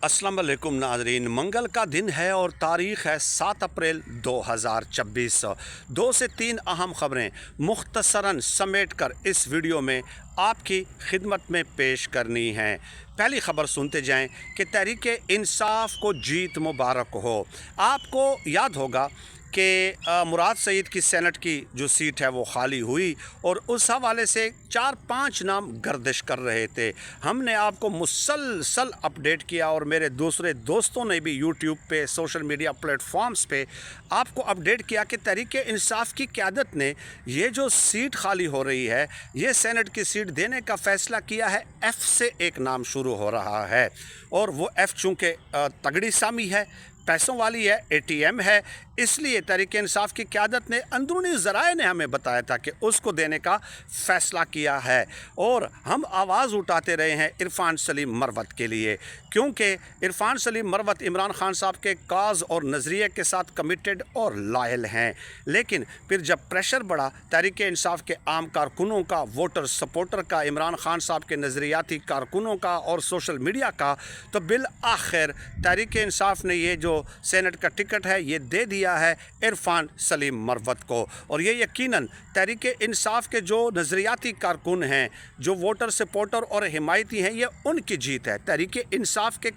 अस्सलाम वालेकुम नाज़रीन। मंगल का दिन है और तारीख़ है 7 अप्रैल 2026। 2 से 3 अहम ख़बरें मुख्तसरन समेट कर इस वीडियो में आपकी खिदमत में पेश करनी हैं। पहली ख़बर सुनते जाएं कि तहरीक इंसाफ को जीत मुबारक हो। आपको याद होगा कि मुराद सईद की सेनेट की जो सीट है वो खाली हुई और उस हवाले से 4-5 नाम गर्दिश कर रहे थे। हमने आपको मुसलसल अपडेट किया और मेरे दूसरे दोस्तों ने भी यूट्यूब पे, सोशल मीडिया प्लेटफॉर्म्स पे आपको अपडेट किया कि तहरीक इंसाफ की क़यादत ने ये जो सीट खाली हो रही है, ये सेनेट की सीट देने का फ़ैसला किया है। एफ़ से एक नाम शुरू हो रहा है और वो एफ़ चूँकि तगड़ी सामी है, पैसों वाली है, ATM है, इसलिए तहरीक इंसाफ की क़यादत ने अंदरूनी ज़राए ने हमें बताया था कि उसको देने का फ़ैसला किया है। और हम आवाज़ उठाते रहे हैं इरफान सलीम मरवत के लिए, क्योंकि इरफान सलीम मरवत इमरान खान साहब के काज और नज़रिए के साथ कमिटेड और लायल हैं। लेकिन फिर जब प्रेशर बढ़ा तहरीक इंसाफ के आम कारकुनों का, वोटर सपोर्टर का, इमरान खान साहब के नज़रियाती कारकुनों का और सोशल मीडिया का, तो बिल आखिर तहरीक इंसाफ ने ये जो सेनेट का टिकट है ये दे दिया है इरफान सलीम मरवत को। और ये यकीनन तहरीक इंसाफ के जो नज़रियाती कारकुन हैं, जो वोटर सपोर्टर और हिमायती हैं, ये उनकी जीत है, तहरीक इंसाफ के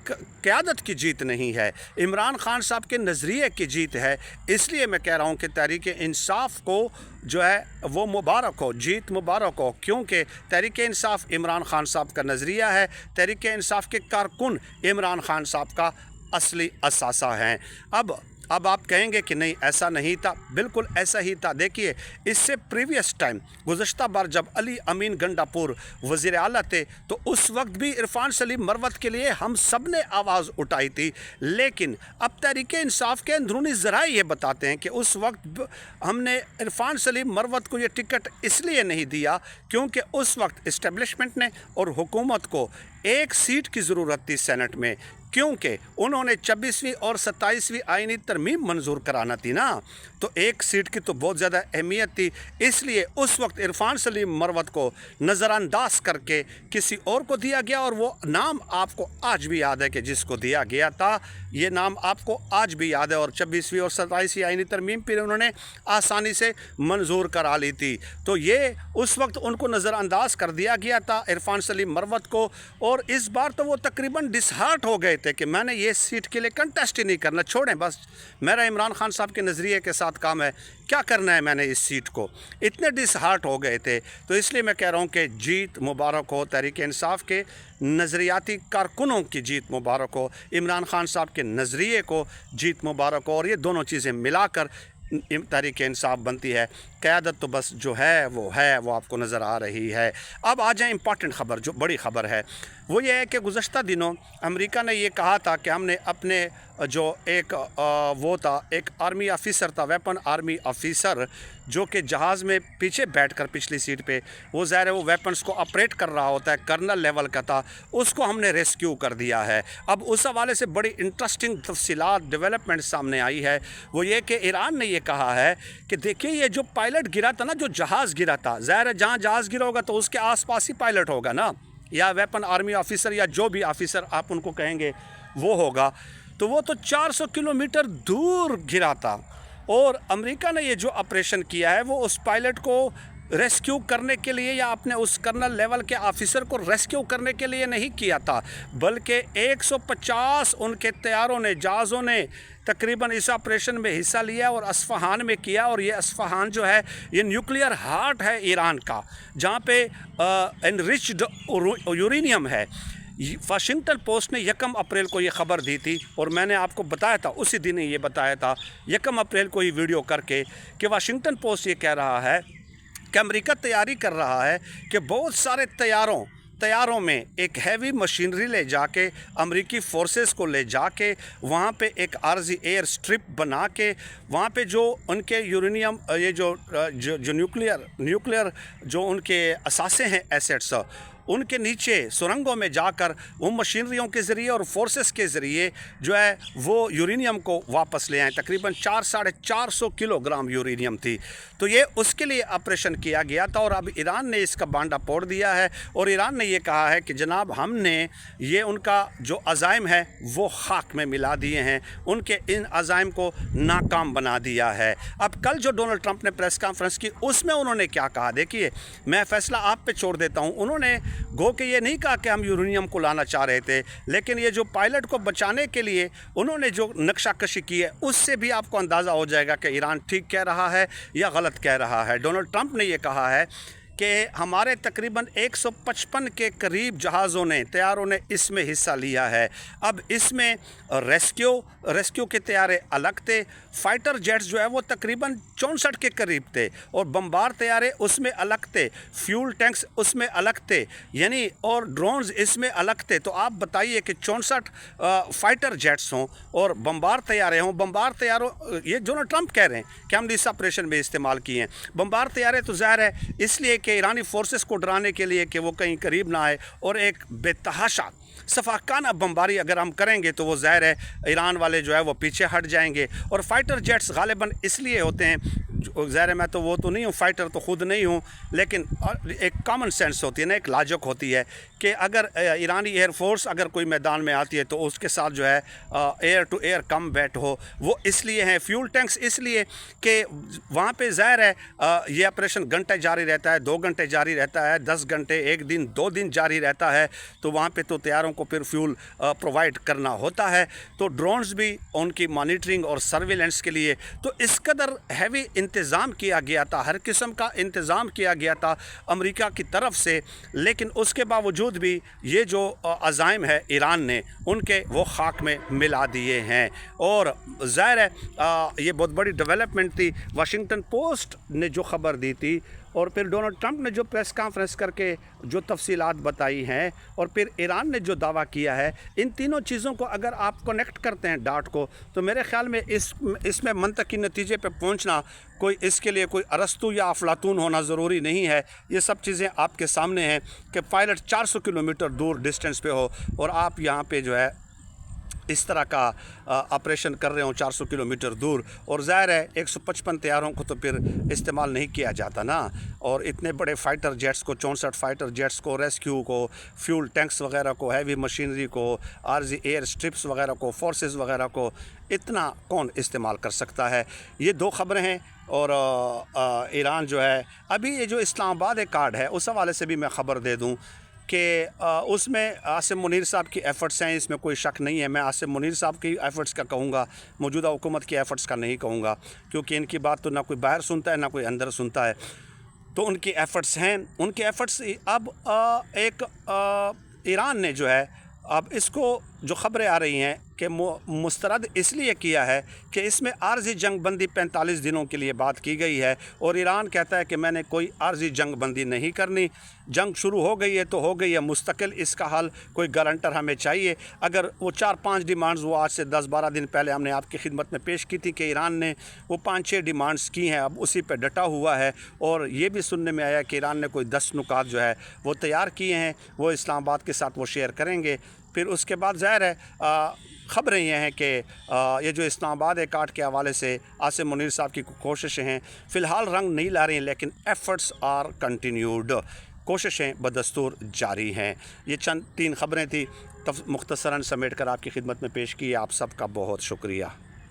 क़यादत की जीत नहीं है, इमरान खान साहब के नज़रिए की जीत है। इसलिए मैं कह रहा हूँ कि तहरीक इंसाफ को जो है वो मुबारक हो, जीत मुबारक हो, क्योंकि तहरीक इंसाफ इमरान खान साहब का नज़रिया है, तहरीक इंसाफ के कारकुन इमरान खान साहब का असली असासा हैं। अब आप कहेंगे कि नहीं ऐसा नहीं था, बिल्कुल ऐसा ही था। देखिए, इससे प्रीवियस टाइम गुज़श्ता बार जब अली अमीन गंडापुर वज़ीर आला थे तो उस वक्त भी इरफान सलीम मरवत के लिए हम सब ने आवाज़ उठाई थी। लेकिन अब तहरीक इंसाफ के अंदरूनी ज़राए ये बताते हैं कि उस वक्त हमने इरफान सलीम मरवत को ये टिकट इसलिए नहीं दिया क्योंकि उस वक्त इस्टेब्लिशमेंट ने और हुकूमत को एक सीट की ज़रूरत थी सेनेट में, क्योंकि उन्होंने 26वीं और 27वीं आईनी तरमीम मंजूर कराना थी ना, तो एक सीट की तो बहुत ज़्यादा अहमियत थी। इसलिए उस वक्त इरफान सलीम मरवत को नज़रअंदाज करके किसी और को दिया गया और वो नाम आपको आज भी याद है कि जिसको दिया गया था, ये नाम आपको आज भी याद है। और 26वीं और 27वीं आईनी तरमीम फिर उन्होंने आसानी से मंजूर करा ली थी, तो ये उस वक्त उनको नज़रअंदाज कर दिया गया था इरफान सलीम मरवत को। और इस बार तो वो तकरीबन डिसहार्ट हो गए थे कि मैंने ये सीट के लिए कंटेस्ट ही नहीं करना, छोड़ें बस, मेरा इमरान खान साहब के नज़रिए के साथ काम है, क्या करना है मैंने इस सीट को, इतने डिसहार्ट हो गए थे। तो इसलिए मैं कह रहा हूँ कि जीत मुबारक हो, तहरीक इंसाफ के नज़रियाती कारकुनों की जीत मुबारक हो, इमरान खान साहब के नज़रिए को जीत मुबारक हो। और ये दोनों चीज़ें मिलाकर तहरीक इंसाफ बनती है। क़यादत तो बस जो है वो आपको नज़र आ रही है। अब आ जाए इम्पॉर्टेंट ख़बर, जो बड़ी ख़बर है वो ये है कि गुज़श्ता दिनों अमेरिका ने ये कहा था कि हमने अपने जो एक वो था, एक आर्मी ऑफ़िसर था, वेपन आर्मी ऑफ़िसर, जो कि जहाज़ में पीछे बैठकर पिछली सीट पे वो ज़ाहिर है वो वेपन्स को ऑपरेट कर रहा होता है, कर्नल लेवल का था, उसको हमने रेस्क्यू कर दिया है। अब उस हवाले से बड़ी इंटरेस्टिंग तफसीलात डेवलपमेंट सामने आई है। वो ये कि ईरान ने ये कहा है कि देखिए ये जो पायलट गिरा था ना, जो जहाज़ गिरा था, ज़ाहिर है जहाँ जहाज़ गिरा होगा तो उसके आसपास ही पायलट होगा ना, या वेपन आर्मी ऑफ़िसर या जो भी ऑफ़िसर आप उनको कहेंगे वो होगा। तो वो तो 400 किलोमीटर दूर गिरा था और अमेरिका ने ये जो ऑपरेशन किया है वो उस पायलट को रेस्क्यू करने के लिए या अपने उस कर्नल लेवल के ऑफ़िसर को रेस्क्यू करने के लिए नहीं किया था, बल्कि 150 उनके तैयारों ने, जहाज़ों ने तकरीबन इस ऑपरेशन में हिस्सा लिया और अस्फ़हान में किया। और ये अस्फ़हान जो है ये न्यूक्लियर हार्ट है ईरान का, जहाँ पे एनरिच्ड यूरेनियम है। वाशिंगटन पोस्ट ने 1 अप्रैल को ये ख़बर दी थी और मैंने आपको बताया था, उसी दिन ही ये बताया था 1 अप्रैल को ही वीडियो करके, कि वाशिंगटन पोस्ट ये कह रहा है कि अमेरिका तैयारी कर रहा है कि बहुत सारे तैयारों में एक हैवी मशीनरी ले जाके अमेरिकी फोर्सेस को ले जाके वहाँ पे एक आर्जी एयर स्ट्रिप बना के वहाँ पे जो उनके यूरेनियम ये जो न्यूक्लियर जो उनके असासे हैं एसेट्स, उनके नीचे सुरंगों में जाकर उन मशीनरियों के ज़रिए और फोर्सेस के ज़रिए जो है वो यूरेनियम को वापस ले आए। तकरीबन 400-450 किलोग्राम यूरेनियम थी। तो ये उसके लिए ऑपरेशन किया गया था और अब ईरान ने इसका बांडा फोड़ दिया है और ईरान ने ये कहा है कि जनाब हमने ये उनका जो अज़ाइम है वो खाक में मिला दिए हैं, उनके इन अज़ाइम को नाकाम बना दिया है। अब कल जो डोनाल्ड ट्रंप ने प्रेस कॉन्फ्रेंस की उसमें उन्होंने क्या कहा, देखिए मैं फ़ैसला आप पे छोड़ देता हूँ। उन्होंने गो के ये नहीं कहा कि हम यूरेनियम को लाना चाह रहे थे, लेकिन ये जो पायलट को बचाने के लिए उन्होंने जो नक्शा कशी की है उससे भी आपको अंदाज़ा हो जाएगा कि ईरान ठीक कह रहा है या गलत कह रहा है। डोनाल्ड ट्रंप ने ये कहा है कि हमारे तकरीबन 155 के करीब जहाज़ों ने, तैयारों ने इसमें हिस्सा लिया है। अब इसमें रेस्क्यू के तैयारे अलग थे, फाइटर जेट्स जो है वो तकरीबन 64 के करीब थे और बम्बार तैयारे उसमें अलग थे, फ्यूल टैंक्स उसमें अलग थे, यानी और ड्रोन्स इसमें अलग थे। तो आप बताइए कि 64 फाइटर जेट्स हों और बम्बार तैयारे हों। बम्बार तैयारों, ये डोनाल्ड ट्रंप कह रहे हैं कि हमने इस ऑपरेशन में इस्तेमाल किए हैं बम्बार तैयारे, तो ज़ाहिर है इसलिए कि ईरानी फोर्सेस को डराने के लिए कि वो कहीं करीब ना आए और एक बेतहाशा सफाकाना बमबारी अगर हम करेंगे तो वो ज़ाहिर है ईरान वाले जो है वो पीछे हट जाएंगे। और फाइटर जेट्स गालिबन इसलिए होते हैं, ज़ाहिर है मैं तो वो तो नहीं हूँ, फाइटर तो ख़ुद नहीं हूँ, लेकिन एक कॉमन सेंस होती है ना, एक लॉजिक होती है कि अगर ईरानी एयर फोर्स अगर कोई मैदान में आती है तो उसके साथ जो है एयर टू एयर कम्बैट हो, वो इसलिए हैं। फ्यूल टैंक्स इसलिए कि वहाँ पे ज़ाहिर है ये ऑपरेशन घंटे जारी रहता है, 2 घंटे जारी रहता है, 10 घंटे, 1 दिन, 2 दिन जारी रहता है, तो वहाँ पे तो तैयारों को फिर फ्यूल प्रोवाइड करना होता है। तो ड्रोन्स भी उनकी मॉनिटरिंग और सर्विलेंस के लिए तो इस कदर हैवी इंतज़ाम किया गया था, हर किस्म का इंतज़ाम किया गया था अमेरिका की तरफ से, लेकिन उसके बावजूद भी ये जो अज़ाइम है ईरान ने उनके वो खाक में मिला दिए हैं। और ज़ाहिर है ये बहुत बड़ी डेवलपमेंट थी। वाशिंगटन पोस्ट ने जो ख़बर दी थी और फिर डोनाल्ड ट्रंप ने जो प्रेस कॉन्फ्रेंस करके जो तफसीलात बताई हैं और फिर ईरान ने जो दावा किया है, इन तीनों चीज़ों को अगर आप कनेक्ट करते हैं डाट को, तो मेरे ख़्याल में इसमें मंतकी नतीजे पे पहुंचना कोई इसके लिए कोई अरस्तु या अफलातून होना ज़रूरी नहीं है। ये सब चीज़ें आपके सामने हैं कि पायलट 400 किलोमीटर दूर डिस्टेंस पे हो और आप यहाँ पे जो है इस तरह का ऑपरेशन कर रहे हो 400 किलोमीटर दूर, और ज़ाहिर है 155 तैयारों को तो फिर इस्तेमाल नहीं किया जाता ना। और इतने बड़े फ़ाइटर जेट्स को, 64 फ़ाइटर जेट्स को, रेस्क्यू को, फ्यूल टैंक्स वगैरह को, हैवी मशीनरी को, आर्जी एयर स्ट्रिप्स वगैरह को, फोर्सेस वगैरह को, इतना कौन इस्तेमाल कर सकता है। ये 2 ख़बरें हैं। और ईरान जो है अभी ये जो इस्लामाबाद कार्ड है उस हवाले से भी मैं ख़बर दे दूँ कि उसमें आसिम मुनीर साहब की एफ़र्ट्स हैं, इसमें कोई शक नहीं है। मैं आसिम मुनीर साहब की एफ़र्ट्स का कहूँगा, मौजूदा हुकूमत की एफ़र्ट्स का नहीं कहूँगा, क्योंकि इनकी बात तो ना कोई बाहर सुनता है ना कोई अंदर सुनता है। तो उनकी एफ़र्ट्स हैं, उनकी एफ़र्ट्स अब ईरान ने जो है अब इसको जो ख़बरें आ रही हैं कि मुस्तरद इसलिए किया है कि इसमें आर्जी जंग बंदी 45 दिनों के लिए बात की गई है और ईरान कहता है कि मैंने कोई आर्जी जंग बंदी नहीं करनी, जंग शुरू हो गई है तो हो गई है, मुस्तकिल इसका हल कोई गारंटर हमें चाहिए। अगर वो 4-5 डिमांड्स वो आज से 10-12 दिन पहले हमने आपकी खिदमत में पेश की थी कि ईरान ने वो 5-6 डिमांड्स की हैं, अब उसी पर डटा हुआ है। और ये भी सुनने में आया कि ईरान ने कोई 10 नुकात जो है वो तैयार किए हैं, वो इस्लामाबाद के साथ वो शेयर करेंगे। फिर उसके बाद ज़ाहिर है ख़बरें ये हैं कि ये जो इस्लामाबाद कार्ड के हवाले से आसिम मुनीर साहब की कोशिशें हैं फ़िलहाल रंग नहीं ला रही हैं, लेकिन एफ़र्ट्स आर कंटिन्यूड, कोशिशें बदस्तूर जारी हैं। ये चंद 3 ख़बरें थी, मुख्तसरन समेट कर आपकी खिदमत में पेश की। आप सबका बहुत शुक्रिया।